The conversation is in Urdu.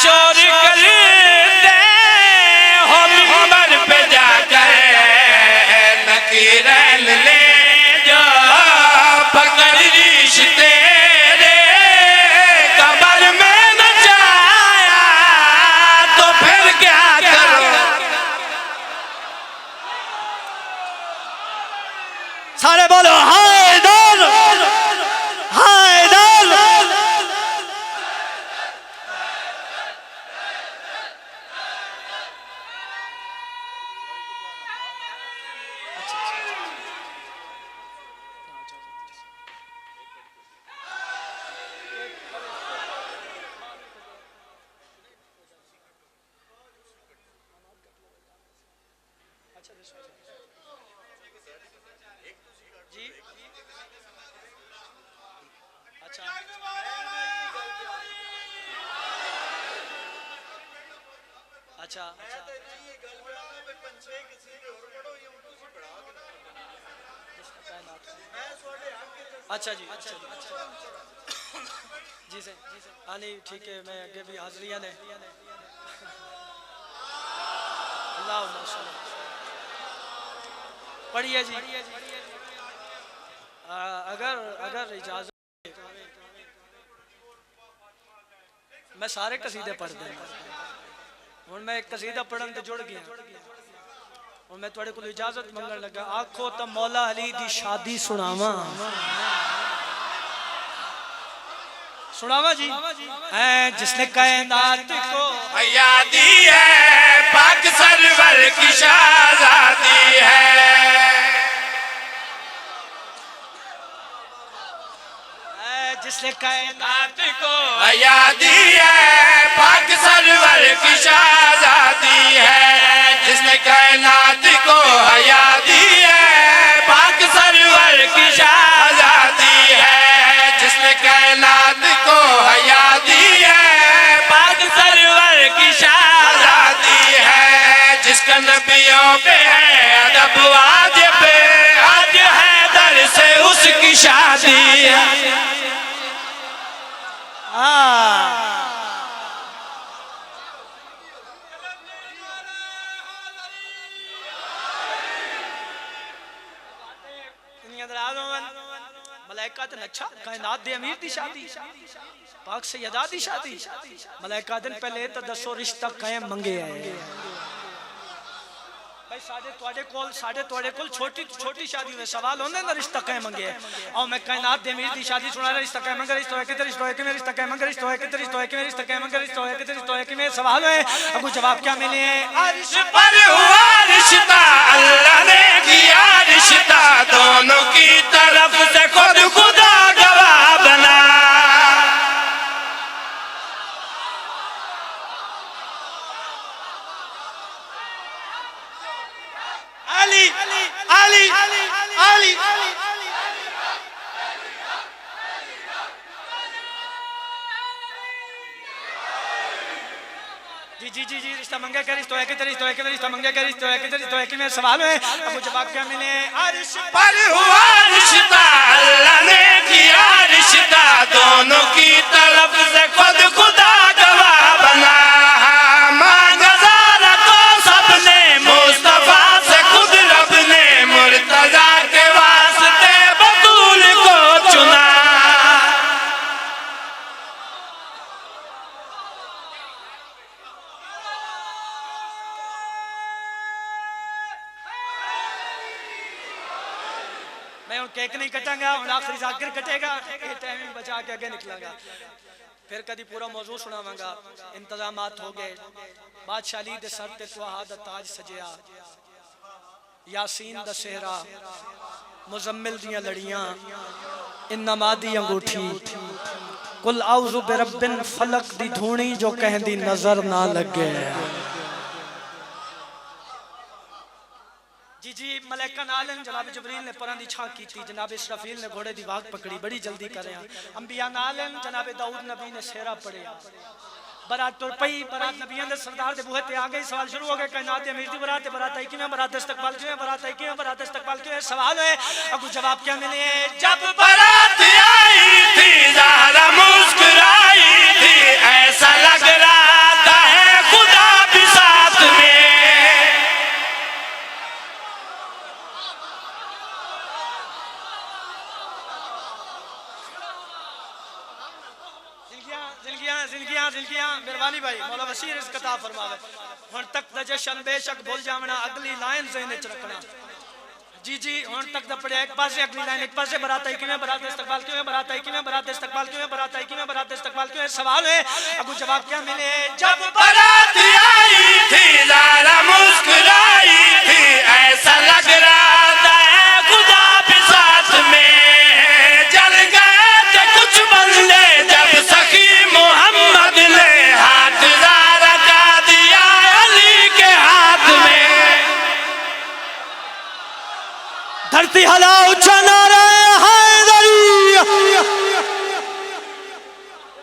شور کر دے ہو منبر پہ جا کر نکیرین لے جو پکڑ ریش تیرے قبر میں نچایا تو پھر کیا کرو سارے بولو حیدر حیدر اچھا اچھا جی جی سے آنی ٹھیک ہے میں اگے بھی حاضریاں نے اللہم صلی پڑھئے جی اگر اجازت میں سارے قصیدے پڑھ دیں اور میں ایک قصیدہ پڑھن تے جڑ گیا اور میں توڑے کو اجازت منگن لگا آنکھو تا مولا علی دی شادی سناواں جی جس نے کائنات کو حیادی ہے پاک سرور کی شہزادی ہے جس نے کائنات کو حیادی ہے پاک سرور کی شہزادی ہے جس نے کائنات کو حیادی ہے پاک سرور کی شہزادی ہے جس نے کائنات کو حیادی ہے پاک سرور کی شہزادی ہے جس کا نبیوں پہ ہے ادب واجب آج حیدر سے اس کی شادی ہے ملائکہ دن اچھا کائنات دے امیر دی شادی پاک سیدہ دی شادی ملائکہ دن پہلے تو دسو رشتہ قائم منگے آئے بھائی ساڑھے توڑے کل چھوٹی شادی ہوئے سوال ہونے نا رشتہ قائم منگے اور میں کائنات دے امیر دی شادی سنا رہا رشتہ قائم منگے رشتہ ہے کہ رشتہ ہے کہ میں رشتہ قائم منگے رشتہ ہے کہ رشتہ ہے کہ میں رشتہ قائم منگے رشتہ ہے کہ رشتہ ہے کہ میں سوال ہوئے ابو جواب کیا ملے عرش پر ہوا رشتہ اللہ نے کیا رشتہ دونوں کی طرف سے خود خدا گواہ بنا علی علی علی جی رشتہ منگے کہ رشتہ ہے کہ رشتہ ہے کہ رشتہ منگے کہ رشتہ ہے کہ رشتہ ہے کہ میں سوال ہے ابو جواب کیا ملے عرش پر ہوا رشتہ اللہ نے کیا رشتہ دونوں کی طرف سے خود خدا گواہ بنا مانگا زارہ تو سب نے مصطفیٰ سے خود رب نے مرتضیٰ کے واسطے بطول کو چنا میں ان کیک نہیں کٹاں گا ان آخری ذاکر کٹے گا یہ ٹائمنگ بچا کے آگے نکلا گا پھر کدی پورا موضوع سناواں گا انتظامات ہو گئے بادشاہ علی دے سر تے توہا دا تاج سجیا یاسین دا سہرا مزمل دیاں لڑیاں انما دی انگوٹھی کل اعوذ برب فلق دی دھونی جو کہیں دی نظر نہ لگے جی ملائکہ نالن جناب جبریل نے پران دی چھاں کی تھی جناب اسرافیل نے گھوڑے دی واگ پکڑی بڑی جلدی کر رہے ہیں انبیاء نالن جناب داؤد نبی نے سہرا پڑے برات تر پئی برات نبیان دے سردار دے بوہے تے آگئی سوال شروع ہو گئے کائنات امیر دی برات آئی کی میں برات استقبال کیوں ہے برات آئی کی میں برات استقبال کیوں ہے سوال ہے ابو جواب کیا ملے جب برات آئی تھی زہرا مسکرائی تھی ایسا لگ رہا علی بھائی مولا وسیع رزق عطا فرماوے ہن تک دا جشن بے شک بھول جاونا اگلی لائن ذہن وچ رکھنا جی جی ہن تک دا پڑھیا ایک پاسے اگلی لائن ایک پاسے برات آئی کیویں برات استقبال کیویں برات آئی کیویں برات استقبال کیویں برات آئی کیویں برات استقبال کیویں سوال ہے ابو جواب کیا ملے جب برات آئی تھی زارا مسکرائی تھی ایسا لگ رہا تھا خدا بھی ساتھ میں جل گئے تھے کچھ بندے جب سخی محمد نے ہاتھ زارا کا دیا علی کے ہاتھ میں دھرتی ہلا اونچا نعرہ